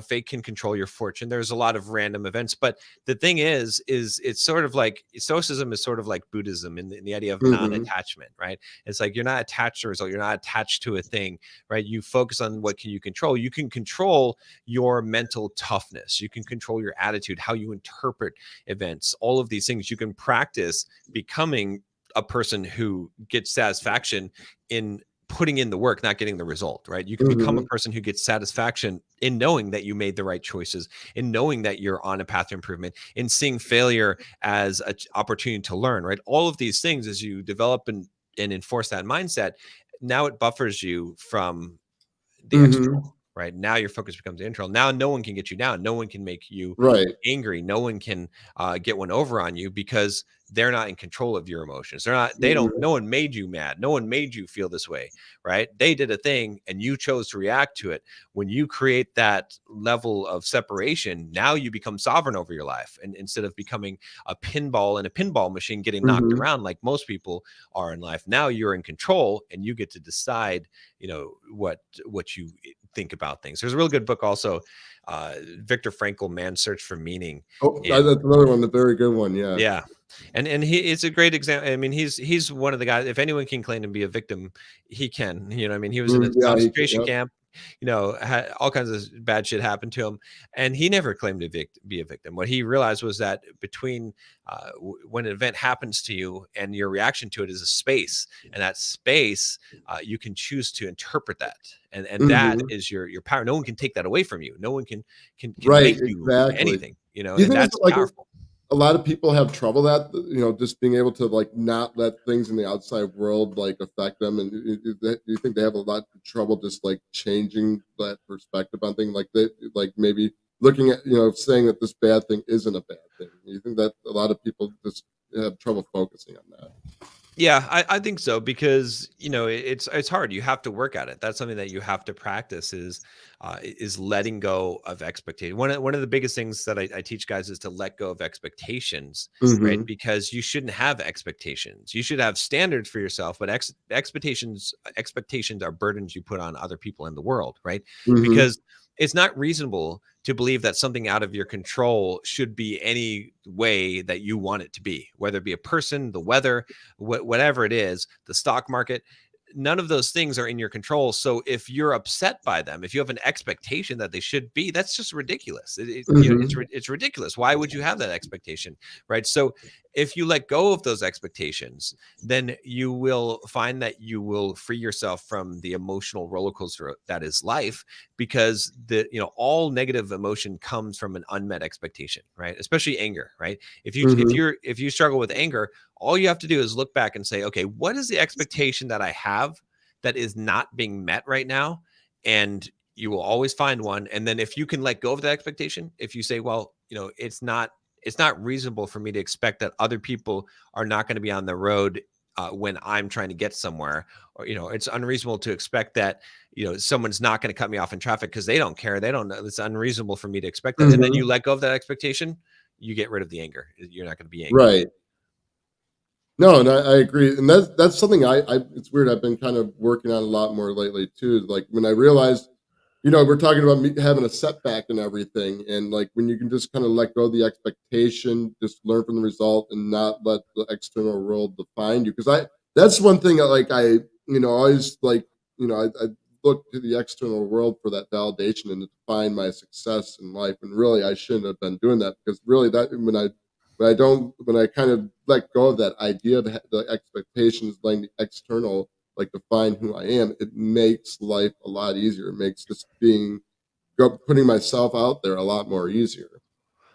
fate can control your fortune. There's a lot of random events, but the thing is it's sort of like stoicism is sort of like Buddhism in the idea of Hmm. non-attachment, right? It's like you're not attached to a result, you're not attached to a thing, right? You focus on what can you control. You can control your mental toughness, you can control your attitude, how you interpret events, all of these things. You can practice becoming a person who gets satisfaction in putting in the work, not getting the result, right? You can become a Hmm. person who gets satisfaction in knowing that you made the right choices, in knowing that you're on a path to improvement, in seeing failure as an opportunity to learn, right? All of these things, as you develop and enforce that mindset, now it buffers you from the external, Hmm. right? Now your focus becomes the internal. Now no one can get you down. No one can make you Right. angry. No one can get one over on you because they're not in control of your emotions. They're not, they don't, Hmm. no one made you mad. No one made you feel this way, right? They did a thing and you chose to react to it. When you create that level of separation, now you become sovereign over your life. And instead of becoming a pinball in a pinball machine getting knocked Hmm. around like most people are in life, now you're in control and you get to decide what you think about things. There's a real good book also, Viktor Frankl, Man's Search for Meaning. Oh, And that's another one, a very good one. Yeah. yeah. And he it's a great example. I mean, he's one of the guys. If anyone can claim to be a victim, he can. You know, I mean, he was in a Yeah. concentration Yep. camp. You know, had all kinds of bad shit happen to him, and he never claimed to be a victim. What he realized was that between when an event happens to you and your reaction to it is a space, and that space you can choose to interpret that, and that Hmm. is your power. No one can take that away from you. No one can Right. make you Exactly. anything. You know, Do you and think it's that's like powerful. a lot of people have trouble that just being able to like not let things in the outside world like affect them, and do you think they have a lot of trouble just like changing that perspective on things, like they like maybe looking at saying that this bad thing isn't a bad thing? Do you think that a lot of people just have trouble focusing on that? Yeah, I think so because it's hard. You have to work at it. That's something that you have to practice is letting go of expectation. One of the biggest things that I teach guys is to let go of expectations, right? Hmm. Because you shouldn't have expectations. You should have standards for yourself, but expectations are burdens you put on other people in the world, right? Hmm. Because it's not reasonable to believe that something out of your control should be any way that you want it to be, whether it be a person, the weather, whatever it is, the stock market. None of those things are in your control. So if you're upset by them, if you have an expectation that they should be, that's just ridiculous. Hmm. It's ridiculous. Why would you have that expectation, right? So if you let go of those expectations, then you will find that you will free yourself from the emotional roller coaster that is life, because all negative emotion comes from an unmet expectation, right? Especially anger, right? Hmm. If you struggle with anger, all you have to do is look back and say, okay, what is the expectation that I have that is not being met right now? And you will always find one. And then if you can let go of that expectation, if you say, well, it's not reasonable for me to expect that other people are not going to be on the road when I'm trying to get somewhere, or it's unreasonable to expect that someone's not going to cut me off in traffic because they don't care. They don't know. It's unreasonable for me to expect that. And then Hmm. you let go of that expectation, you get rid of the anger. You're not going to be angry. Right. No, and I agree, and that's something I it's weird. I've been kind of working on a lot more lately too. Like when I realized, we're talking about me having a setback and everything, and like when you can just kind of let go of the expectation, just learn from the result, and not let the external world define you. Because that's one thing that like always like I look to the external world for that validation and to define my success in life, and really I shouldn't have been doing that, because really that when I kind of let go of that idea of the expectations, letting the external like define who I am, it makes life a lot easier. It makes just putting myself out there a lot more easier.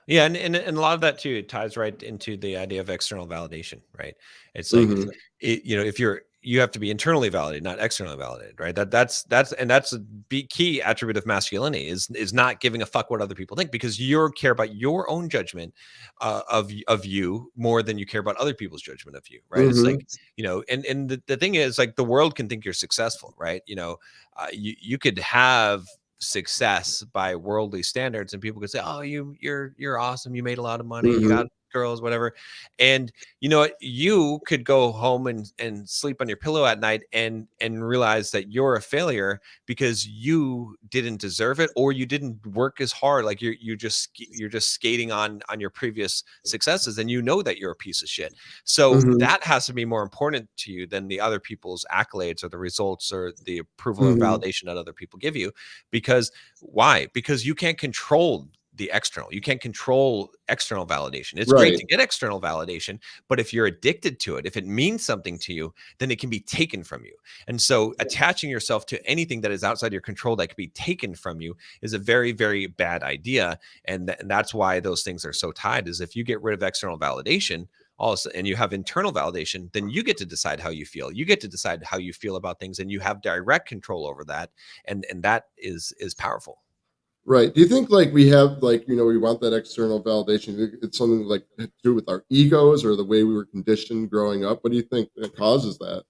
Yeah, and a lot of that too ties right into the idea of external validation, right? It's like Hmm. if you have to be internally validated, not externally validated, right? That's a key attribute of masculinity is not giving a fuck what other people think, because you care about your own judgment of you more than you care about other people's judgment of you, right? It's Hmm. like and the thing is, like, the world can think you're successful, right? You could have success by worldly standards, and people could say, oh, you're awesome, you made a lot of money, you got Hmm. girls, whatever. And you know what, you could go home and sleep on your pillow at night and realize that you're a failure because you didn't deserve it, or you didn't work as hard. Like you're just skating on your previous successes, and that you're a piece of shit. So Hmm. that has to be more important to you than the other people's accolades or the results or the approval or Hmm. validation that other people give you. Because why? Because you can't control the external. You can't control external validation. It's great Right. to get external validation, but if you're addicted to it, if it means something to you, then it can be taken from you. And so attaching yourself to anything that is outside your control that can be taken from you is a very, very bad idea. And that's why those things are so tied, is if you get rid of external validation, also, and you have internal validation, then you get to decide how you feel. You get to decide how you feel about things, and you have direct control over that. And that is powerful. Right. Do you think like we have like we want that external validation? It's something like to do with our egos or the way we were conditioned growing up. What do you think that causes that?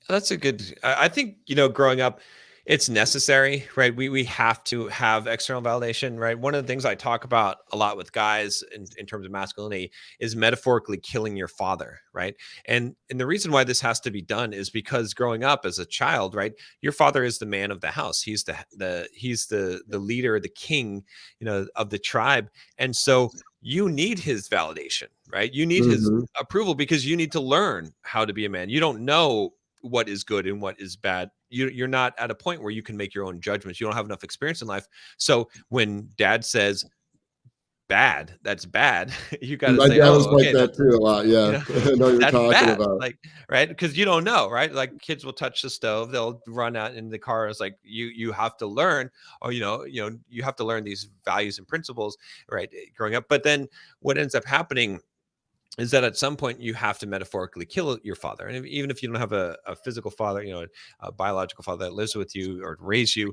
That's a good. I think growing up, It's necessary, right? We have to have external validation, right? One of the things I talk about a lot with guys in terms of masculinity is metaphorically killing your father, right? And the reason why this has to be done is because growing up as a child, right, your father is the man of the house. He's the leader, the king, of the tribe. And so you need his validation, right? You need his Hmm. approval because you need to learn how to be a man. You don't know what is good and what is bad. You're not at a point where you can make your own judgments. You don't have enough experience in life. So when dad says bad, that's bad, you got to My say, dad was oh, like okay, that too a lot. you Yeah, know, I know what you're that's talking bad. about. Like, right. Because you don't know, right? Like kids will touch the stove, they'll run out in the car. It's like you have to learn, or you have to learn these values and principles, right? Growing up. But then what ends up happening is that at some point you have to metaphorically kill your father. And even if you don't have a physical father, a biological father that lives with you or raised you,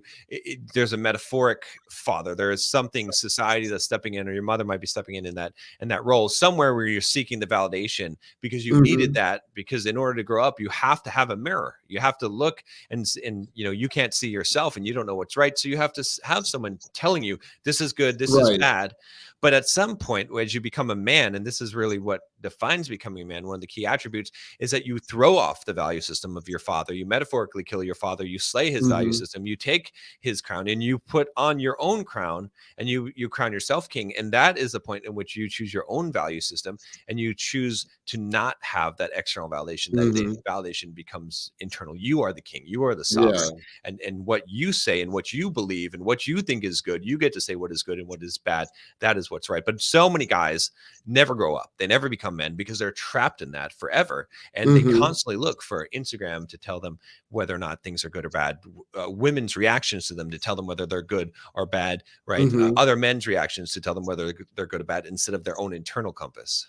there's a metaphoric father. There is something, society that's stepping in, or your mother might be stepping in that role somewhere where you're seeking the validation because you've needed Hmm. that. Because in order to grow up, you have to have a mirror. You have to look and you can't see yourself and you don't know what's right. So you have to have someone telling you this is good, this is Right. bad. But at some point, as you become a man, and this is really what defines becoming a man, one of the key attributes is that you throw off the value system of your father. You metaphorically kill your father. You slay his value Hmm. system. You take his crown and you put on your own crown, and you crown yourself king. And that is the point in which you choose your own value system, and you choose to not have that external validation. That the Hmm. validation becomes internal. You are the king. You are the sovereign, Yeah. and what you say and what you believe and what you think is good, you get to say what is good and what is bad. That is what's right. But so many guys never grow up. They never become men because they're trapped in that forever. And they Hmm. constantly look for Instagram to tell them whether or not things are good or bad, women's reactions to them to tell them whether they're good or bad, right? Hmm. Other men's reactions to tell them whether they're good or bad instead of their own internal compass.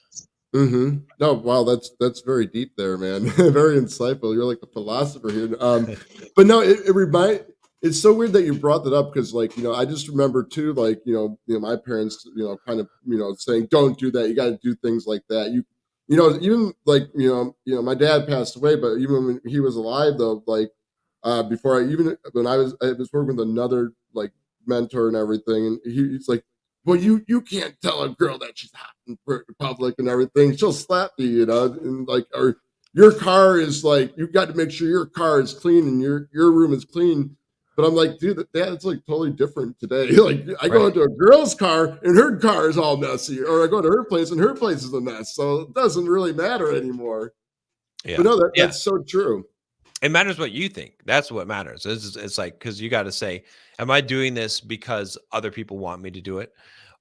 Hmm. No, wow, that's very deep there, man. Very insightful. You're like the philosopher here. But no, it's so weird that you brought that up because, like, I just remember too, like, my parents, kind of, saying, "Don't do that. You got to do things like that." Even like, my dad passed away, but even when he was alive, though, like, before even when I was working with another like mentor and everything, and he's like, well, you can't tell a girl that she's hot in public and everything. She'll slap you, and like, or your car is like, you got to make sure your car is clean and your room is clean. But I'm like, dude, it's like totally different today. Like, I go Right. into a girl's car and her car is all messy, or I go to her place and her place is a mess. So it doesn't really matter anymore. But Yeah. no, Yeah. that's so true. It matters what you think. That's what matters. It's like, because you got to say, am I doing this because other people want me to do it,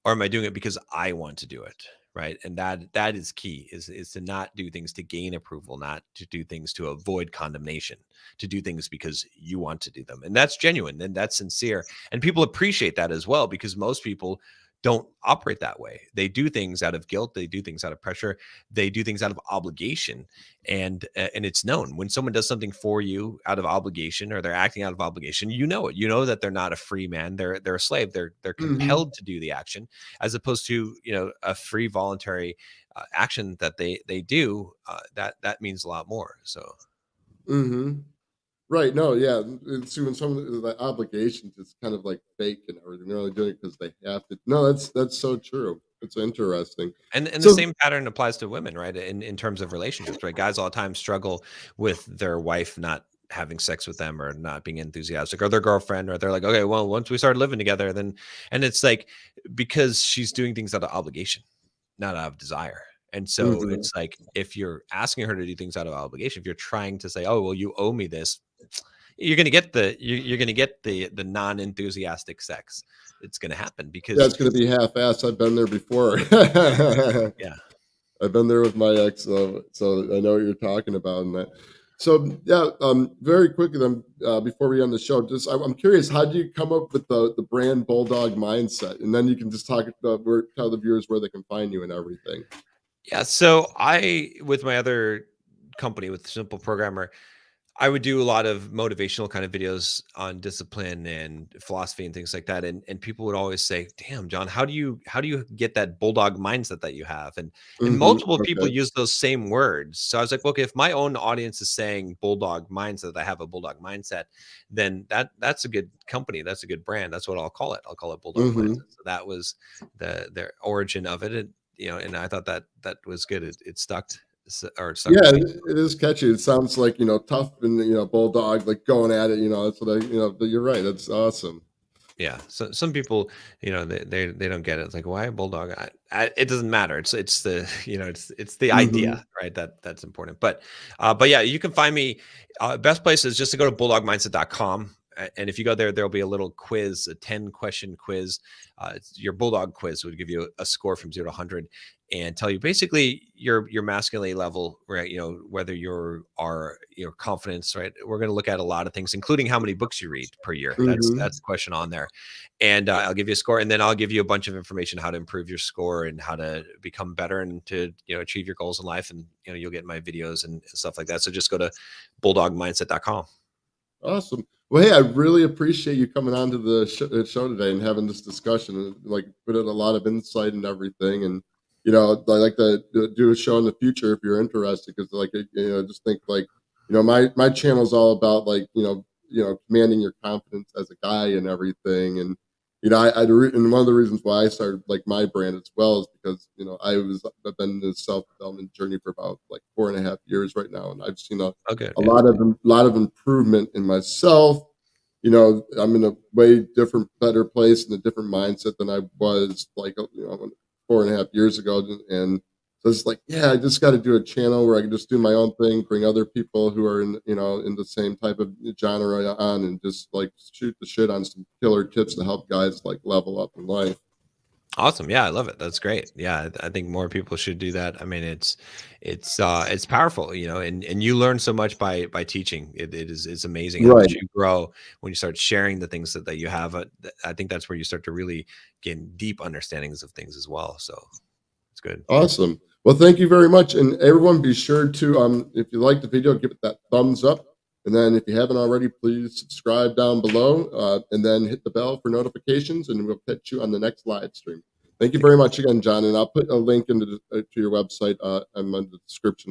or am I doing it because I want to do it? Right. And that is key, is to not do things to gain approval, not to do things to avoid condemnation, to do things because you want to do them. And that's genuine and that's sincere. And people appreciate that as well, because most people don't operate that way. They do things out of guilt, they do things out of pressure, they do things out of obligation. And it's known when someone does something for you out of obligation, or they're acting out of obligation. You know that they're not a free man. They're a slave. They're Hmm. compelled to do the action, as opposed to a free voluntary action that they do. That means a lot more. So Hmm. Right. No, yeah. See, when someone the obligations, it's kind of like fake and everything. They're only doing it because they have to. No, that's so true. It's interesting. and the So, same pattern applies to women, right? In terms of relationships, right? Guys all the time struggle with their wife not having sex with them, or not being enthusiastic, or their girlfriend, or they're like, okay, well, once we started living together, then, and it's like, because she's doing things out of obligation, not out of desire. And so mhm, it's like, if you're asking her to do things out of obligation, if you're trying to say, oh, well, you owe me this, you're going to get the non-enthusiastic sex. It's going to happen yeah, because it's going to be half-assed. I've been there before. yeah. I've been there with my ex, so I know what you're talking about. And that. So yeah, very quickly then, before we end the show, just I'm curious, how do you come up with the brand bulldog mindset? And then you can just tell the viewers where they can find you and everything. Yeah, so I, with my other company, with Simple Programmer, I would do a lot of motivational kind of videos on discipline and philosophy and things like that. And people would always say, "Damn, John, how do you get that bulldog mindset that you have?" And Hmm. multiple people Okay. use those same words. So I was like, "Look, if my own audience is saying bulldog mindset, I have a bulldog mindset, then that's a good company. That's a good brand. That's what I'll call it. I'll call it bulldog Hmm. mindset." So that was the origin of it. And I thought that was good. It stuck, or it stuck Yeah, with me. it is catchy. It sounds like, tough and, bulldog, like going at it. That's what but you're right. That's awesome. Yeah, so some people, they don't get it. It's like, why a bulldog? It doesn't matter. It's the it's the idea, Hmm. right? That's important. But yeah, you can find me. Best place is just to go to bulldogmindset.com. And if you go there, there'll be a little quiz, a 10-question quiz. Your bulldog quiz would give you a score from 0 to 100 and tell you basically your masculinity level, right? Whether your confidence, right? We're going to look at a lot of things, including how many books you read per year. That's Hmm. the question on there. And I'll give you a score, and then I'll give you a bunch of information how to improve your score and how to become better and to achieve your goals in life. And you'll get my videos and stuff like that. So just go to bulldogmindset.com. Awesome. Well, hey, I really appreciate you coming on to the show today and having this discussion and like put in a lot of insight and everything. And I like to do a show in the future if you're interested, because like just think like my channel is all about like commanding your confidence as a guy and everything. And and one of the reasons why I started like my brand as well is because I've been in this self development journey for about like 4.5 years right now, and I've seen Oh, good. a Yeah. lot of improvement in myself. I'm in a way different, better place and a different mindset than I was like 4.5 years ago. And so it's like, yeah, I just got to do a channel where I can just do my own thing, bring other people who are in the same type of genre on, and just like shoot the shit on some killer tips to help guys like level up in life. Awesome. Yeah, I love it. That's great. Yeah, I think more people should do that. I mean, it's powerful, and you learn so much by teaching. It's amazing how much Right. you grow when you start sharing the things that you have. I think that's where you start to really gain deep understandings of things as well. So it's good. Awesome. Well, thank you very much. And everyone, be sure to, if you like the video, give it that thumbs up. And then if you haven't already, please subscribe down below, and then hit the bell for notifications, and we'll catch you on the next live stream. Thank you very much again, John. And I'll put a link to your website in the description.